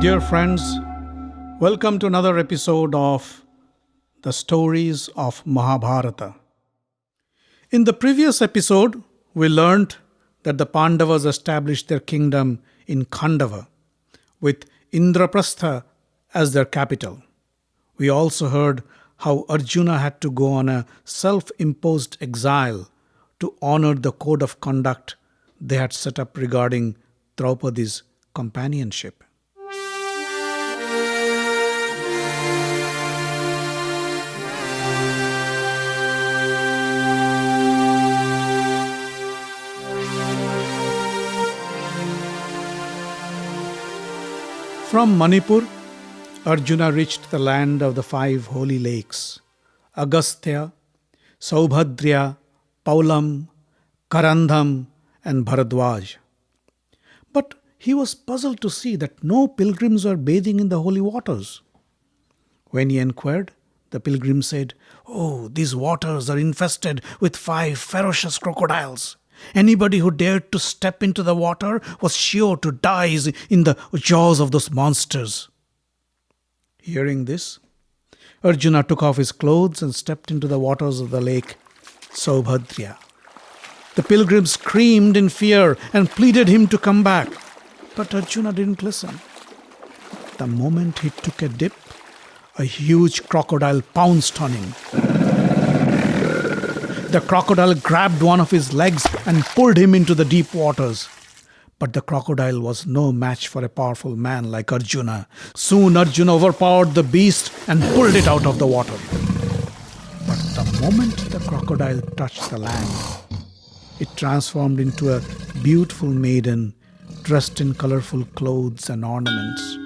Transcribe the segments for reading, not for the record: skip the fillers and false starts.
Dear friends, welcome to another episode of the stories of Mahabharata. In the previous episode, we learned that the Pandavas established their kingdom in Khandava with Indraprastha as their capital. We also heard how Arjuna had to go on a self imposed exile to honor the code of conduct they had set up regarding Draupadi's companionship. From Manipur, Arjuna reached the land of the five holy lakes Agastya, Saubhadrya, Paulam, Karandham, and Bharadwaj. But he was puzzled to see that no pilgrims were bathing in the holy waters. When he inquired, the pilgrim said, "Oh, these waters are infested with five ferocious crocodiles. Anybody who dared to step into the water was sure to die in the jaws of those monsters." Hearing this, Arjuna took off his clothes and stepped into the waters of the lake Saubhadrya. The pilgrim screamed in fear and pleaded him to come back, but Arjuna didn't listen. The moment he took a dip, a huge crocodile pounced on him. The crocodile grabbed one of his legs and pulled him into the deep waters. But the crocodile was no match for a powerful man like Arjuna. Soon Arjuna overpowered the beast and pulled it out of the water. But the moment the crocodile touched the land, it transformed into a beautiful maiden dressed in colorful clothes and ornaments.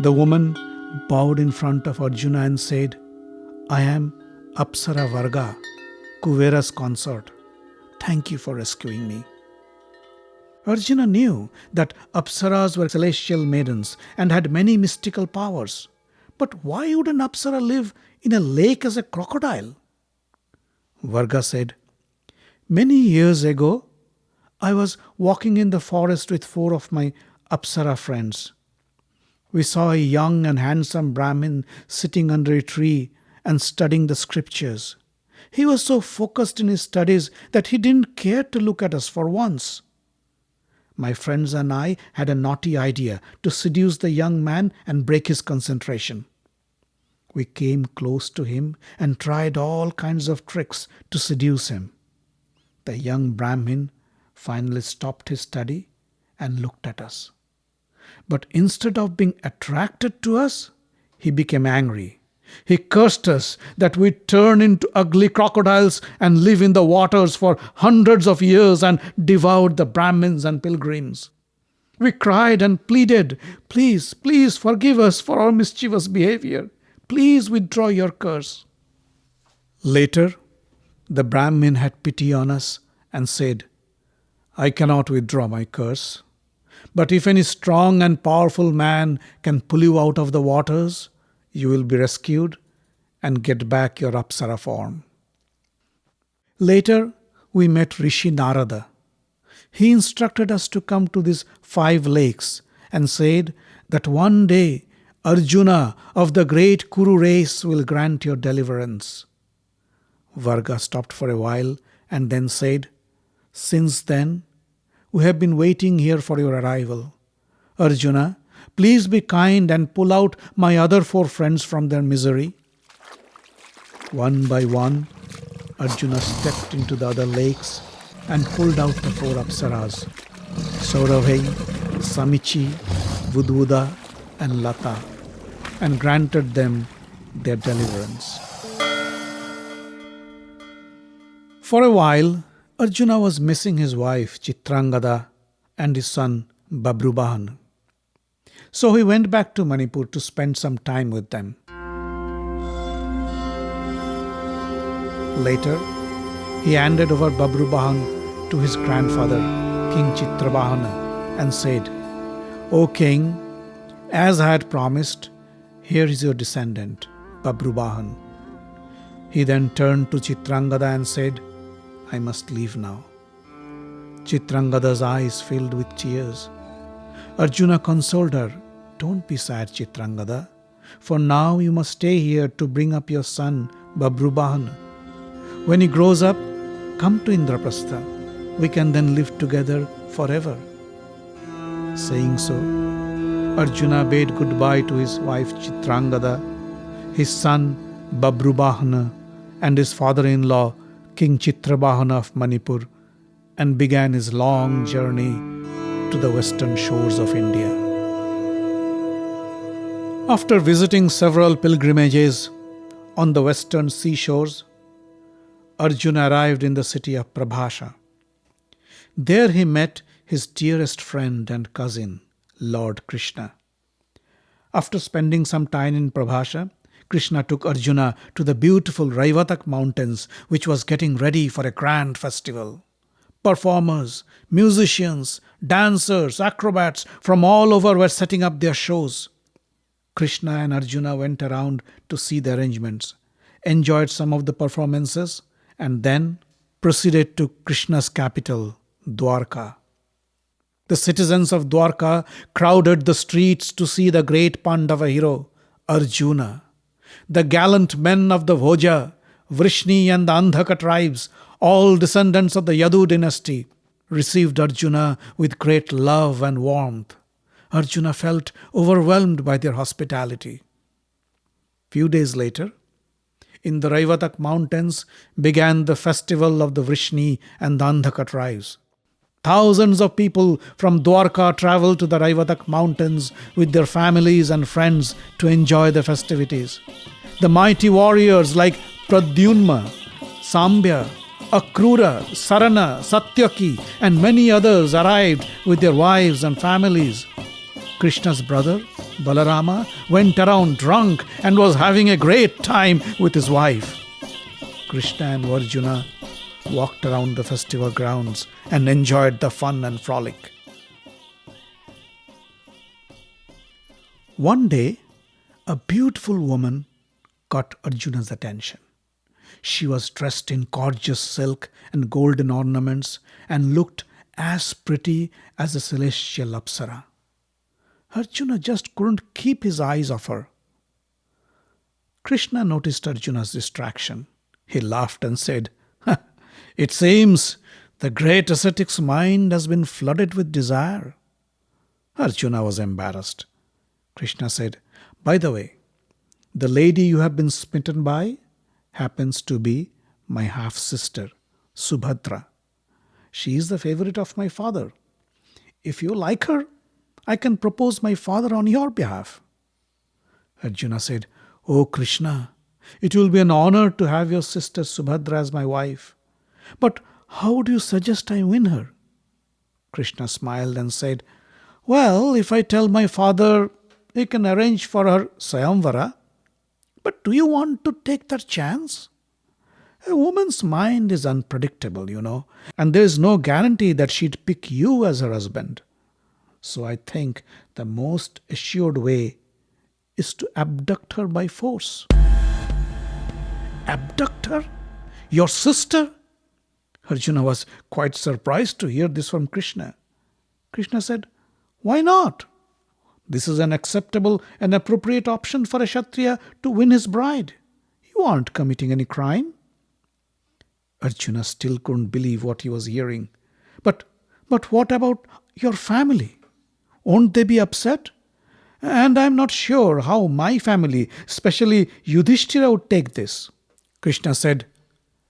The woman bowed in front of Arjuna and said, "I am Apsara Varga, Kuvera's consort. Thank you for rescuing me." Arjuna knew that Apsaras were celestial maidens and had many mystical powers. But why would an Apsara live in a lake as a crocodile? Varga said, "Many years ago, I was walking in the forest with four of my Apsara friends. We saw a young and handsome Brahmin sitting under a tree and studying the scriptures. He was so focused in his studies that he didn't care to look at us for once. My friends and I had a naughty idea to seduce the young man and break his concentration. We came close to him and tried all kinds of tricks to seduce him. The young Brahmin finally stopped his study and looked at us. But instead of being attracted to us, he became angry. He cursed us that we turn into ugly crocodiles and live in the waters for hundreds of years and devoured the Brahmins and pilgrims. We cried and pleaded, 'Please, please forgive us for our mischievous behavior. Please withdraw your curse.' Later, the Brahmin had pity on us and said, 'I cannot withdraw my curse. But if any strong and powerful man can pull you out of the waters, you will be rescued and get back your Apsara form.' Later, we met Rishi Narada. He instructed us to come to these five lakes and said that one day Arjuna of the great Kuru race will grant your deliverance. Varga stopped for a while and then said, 'Since then, we have been waiting here for your arrival. Arjuna, please be kind and pull out my other four friends from their misery.' One by one, Arjuna stepped into the other lakes and pulled out the four Apsaras, Saurabhi, Samichi, Budvuda, and Lata, and granted them their deliverance. For a while, Arjuna was missing his wife Chitrangada and his son Babrubahan. So he went back to Manipur to spend some time with them. Later, he handed over Babrubahan to his grandfather, King Chitrabhana, and said, "O king, as I had promised, here is your descendant, Babrubahan." He then turned to Chitrangada and said, "I must leave now." Chitrangada's eyes filled with tears. Arjuna consoled her Don't be sad, Chitrangada, for now you must stay here to bring up your son, Babrubahana. When he grows up, come to Indraprastha. We can then live together forever. Saying so, Arjuna bade goodbye to his wife Chitrangada, his son Babrubahana, and his father-in-law King Chitrabhana of Manipur, and began his long journey to the western shores of India. After visiting several pilgrimages on the western seashores, Arjuna arrived in the city of Prabhasha. There he met his dearest friend and cousin, Lord Krishna. After spending some time in Prabhasha, Krishna took Arjuna to the beautiful Raivatak mountains, which was getting ready for a grand festival. Performers, musicians, dancers, acrobats from all over were setting up their shows. Krishna and Arjuna went around to see the arrangements, enjoyed some of the performances, and then proceeded to Krishna's capital, Dwarka. The citizens of Dwarka crowded the streets to see the great Pandava hero, Arjuna. The gallant men of the Bhoja, Vrishni and the Andhaka tribes, all descendants of the Yadu dynasty, received Arjuna with great love and warmth. Arjuna felt overwhelmed by their hospitality. Few days later, in the Raivatak mountains began the festival of the Vrishni and the Andhaka tribes. Thousands of people from Dwarka traveled to the Raivatak mountains with their families and friends to enjoy the festivities. The mighty warriors like Pradyumna, Sambhya, Akrura, Sarana, Satyaki, and many others arrived with their wives and families. Krishna's brother, Balarama, went around drunk and was having a great time with his wife. Krishna and Arjuna walked around the festival grounds and enjoyed the fun and frolic. One day, a beautiful woman caught Arjuna's attention. She was dressed in gorgeous silk and golden ornaments and looked as pretty as a celestial Apsara. Arjuna just couldn't keep his eyes off her. Krishna noticed Arjuna's distraction. He laughed and said, "It seems the great ascetic's mind has been flooded with desire." Arjuna was embarrassed. Krishna said, "By the way, the lady you have been smitten by happens to be my half-sister, Subhadra. She is the favorite of my father. If you like her, I can propose my father on your behalf." Arjuna said, "Oh Krishna, it will be an honor to have your sister Subhadra as my wife. But how do you suggest I win her?" Krishna smiled and said, "Well, if I tell my father, he can arrange for her Sayamvara. But do you want to take that chance? A woman's mind is unpredictable, and there is no guarantee that she'd pick you as her husband. So I think the most assured way is to abduct her by force." Abduct her? Your sister? Arjuna was quite surprised to hear this from Krishna. Krishna said, "Why not? This is an acceptable and appropriate option for a Kshatriya to win his bride. You aren't committing any crime." Arjuna still couldn't believe what he was hearing. But what about your family? Won't they be upset? And I'm not sure how my family, especially Yudhishthira, would take this. Krishna said,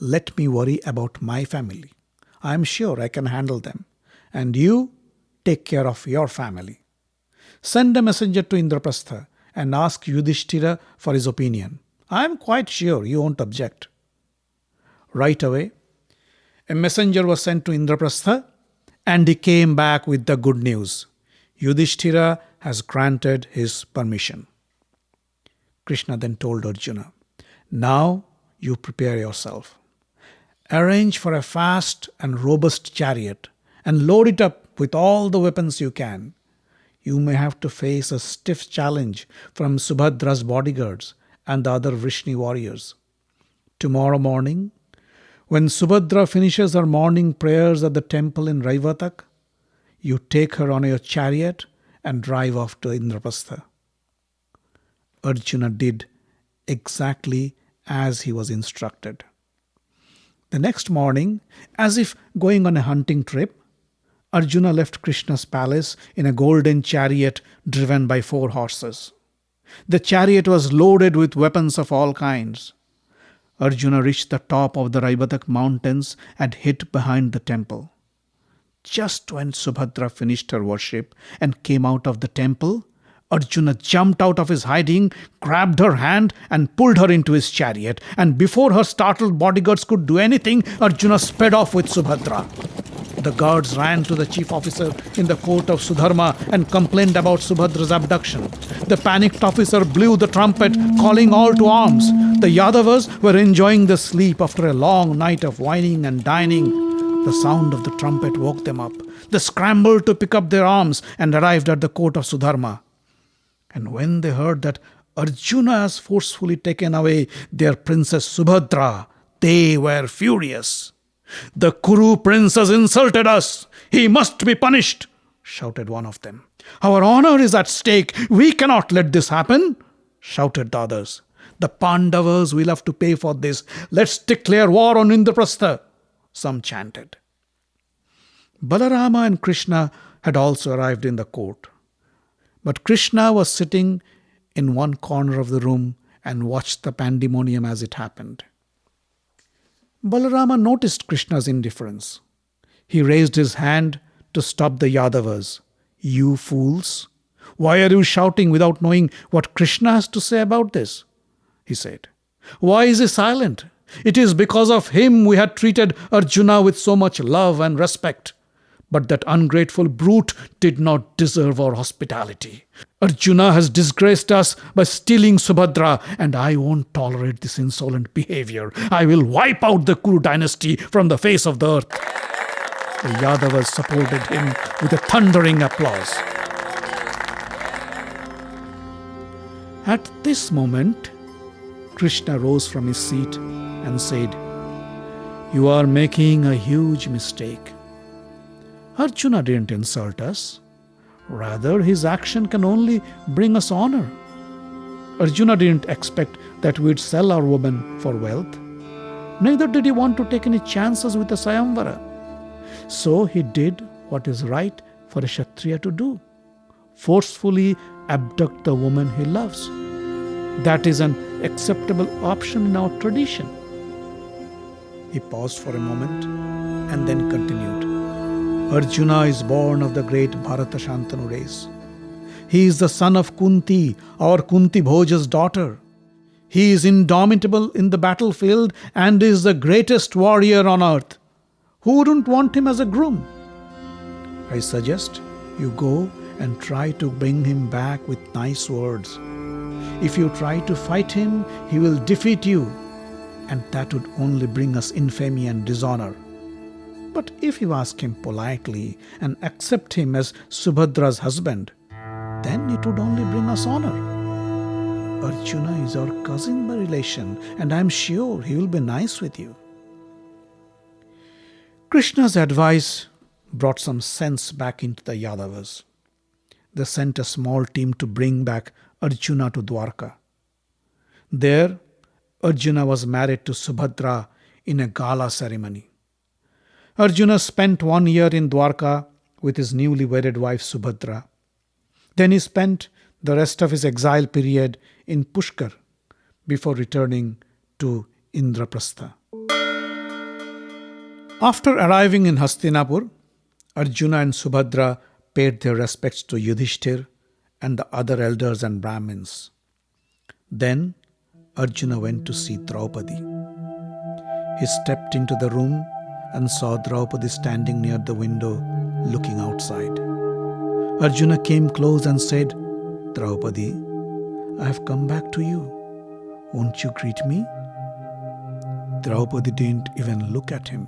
"Let me worry about my family. I'm sure I can handle them. And you take care of your family. Send a messenger to Indraprastha and ask Yudhishthira for his opinion. I'm quite sure you won't object." Right away, a messenger was sent to Indraprastha and he came back with the good news. Yudhishthira has granted his permission. Krishna then told Arjuna, "Now you prepare yourself. Arrange for a fast and robust chariot and load it up with all the weapons you can. You may have to face a stiff challenge from Subhadra's bodyguards and the other Vrishni warriors. Tomorrow morning, when Subhadra finishes her morning prayers at the temple in Raivatak, you take her on your chariot and drive off to Indraprastha. Arjuna did exactly as he was instructed. The next morning, as if going on a hunting trip, Arjuna left Krishna's palace in a golden chariot driven by 4 horses. The chariot was loaded with weapons of all kinds. Arjuna reached the top of the Raibatak mountains and hid behind the temple. Just when Subhadra finished her worship and came out of the temple, Arjuna jumped out of his hiding, grabbed her hand and pulled her into his chariot. And before her startled bodyguards could do anything, Arjuna sped off with Subhadra. The guards ran to the chief officer in the court of Sudharma and complained about Subhadra's abduction. The panicked officer blew the trumpet, calling all to arms. The Yadavas were enjoying the sleep after a long night of wining and dining. The sound of the trumpet woke them up. They scrambled to pick up their arms and arrived at the court of Sudharma. And when they heard that Arjuna has forcefully taken away their princess Subhadra, they were furious. "The Kuru prince has insulted us. He must be punished," shouted one of them. "Our honor is at stake. We cannot let this happen," shouted the others. "The Pandavas will have to pay for this. Let's declare war on Indraprastha," some chanted. Balarama and Krishna had also arrived in the court. But Krishna was sitting in one corner of the room and watched the pandemonium as it happened. Balarama noticed Krishna's indifference. He raised his hand to stop the Yadavas. "You fools! Why are you shouting without knowing what Krishna has to say about this?" he said. "Why is he silent? It is because of him we had treated Arjuna with so much love and respect. But that ungrateful brute did not deserve our hospitality. Arjuna has disgraced us by stealing Subhadra, and I won't tolerate this insolent behavior. I will wipe out the Kuru dynasty from the face of the earth." The Yadavas supported him with a thundering applause. At this moment, Krishna rose from his seat and said, "You are making a huge mistake. Arjuna didn't insult us. Rather, his action can only bring us honor. Arjuna didn't expect that we'd sell our woman for wealth. Neither did he want to take any chances with the Sayamvara. So he did what is right for a Kshatriya to do: forcefully abduct the woman he loves. That is an acceptable option in our tradition." He paused for a moment and then continued. "Arjuna is born of the great Bharata Shantanu race. He is the son of Kunti, our Kunti Bhoja's daughter. He is indomitable in the battlefield and is the greatest warrior on earth. Who wouldn't want him as a groom? I suggest you go and try to bring him back with nice words. If you try to fight him, he will defeat you, and that would only bring us infamy and dishonor. But if you ask him politely and accept him as Subhadra's husband, then it would only bring us honor. Arjuna is our cousin by relation, and I am sure he will be nice with you." Krishna's advice brought some sense back into the Yadavas. They sent a small team to bring back Arjuna to Dwarka. There, Arjuna was married to Subhadra in a gala ceremony. Arjuna spent 1 year in Dwarka with his newly wedded wife Subhadra. Then he spent the rest of his exile period in Pushkar before returning to Indraprastha. After arriving in Hastinapur, Arjuna and Subhadra paid their respects to Yudhishthir and the other elders and Brahmins. Then Arjuna went to see Draupadi. He stepped into the room and saw Draupadi standing near the window looking outside. Arjuna came close and said, "Draupadi, I have come back to you. Won't you greet me?" Draupadi didn't even look at him.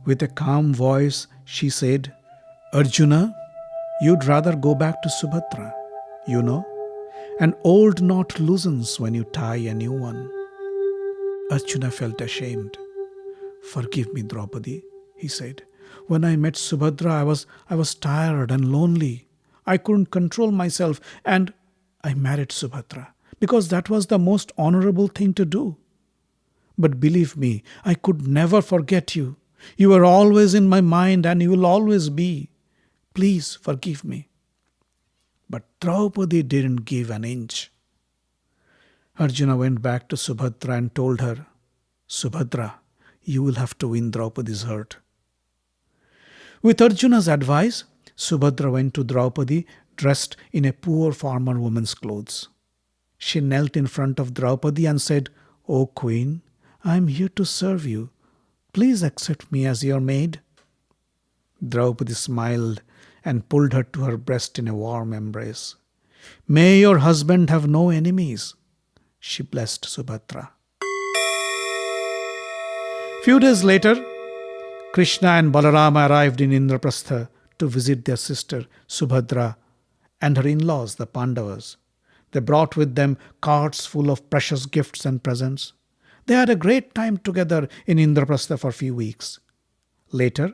With a calm voice, she said, "Arjuna, you'd rather go back to Subhadra. You know, an old knot loosens when you tie a new one." Arjuna felt ashamed. "Forgive me, Draupadi," he said. "When I met Subhadra, I was tired and lonely. I couldn't control myself and I married Subhadra because that was the most honorable thing to do. But believe me, I could never forget you. You were always in my mind and you will always be. Please forgive me. But Draupadi didn't give an inch. Arjuna went back to Subhadra and told her, Subhadra, you will have to win Draupadi's heart. With Arjuna's advice, Subhadra went to Draupadi dressed in a poor farmer woman's clothes. She knelt in front of Draupadi and said, O Queen, I am here to serve you. Please accept me as your maid. Draupadi smiled and pulled her to her breast in a warm embrace. May your husband have no enemies, she blessed Subhadra. Few days later, Krishna and Balarama arrived in Indraprastha to visit their sister Subhadra and her in-laws, the Pandavas. They brought with them carts full of precious gifts and presents. They had a great time together in Indraprastha for a few weeks. Later,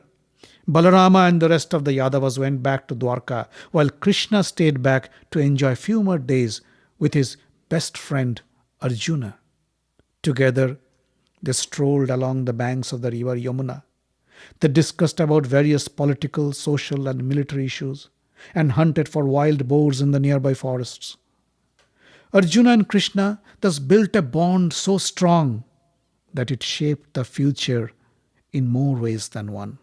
Balarama and the rest of the Yadavas went back to Dwarka, while Krishna stayed back to enjoy few more days with his best friend Arjuna. Together, they strolled along the banks of the river Yamuna. They discussed about various political, social and military issues and hunted for wild boars in the nearby forests. Arjuna and Krishna thus built a bond so strong that it shaped the future in more ways than one.